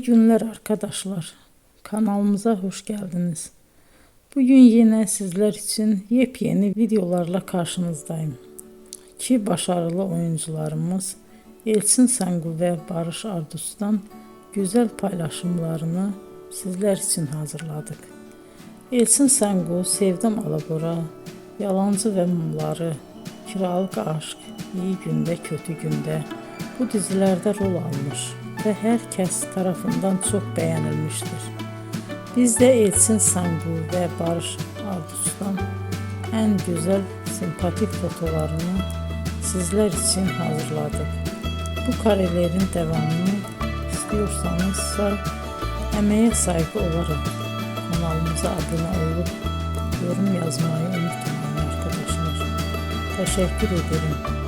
İyi günler arkadaşlar. Kanalımıza hoş geldiniz. Bugün yine sizler için yepyeni videolarla karşınızdayım. İki başarılı oyuncularımız Elçin Sangu ve Barış Ardus'tan güzel paylaşımlarını sizler için hazırladık. Elçin Sangu, Sevdim Alabora, Yalancı ve Mumları, Kiralık Aşk, İyi Günde Kötü Günde bu dizilerde rol almış ve herkes tarafından çok beğenilmiştir. Biz de Elçin Sangu ve Barış Ardus'tan en güzel sempatik fotolarını sizler için hazırladık. Bu karelerin devamını istiyorsanızsa emeğe saygı olarak kanalımıza abone olup yorum yazmayı unutmayın arkadaşlar. Teşekkür ederim.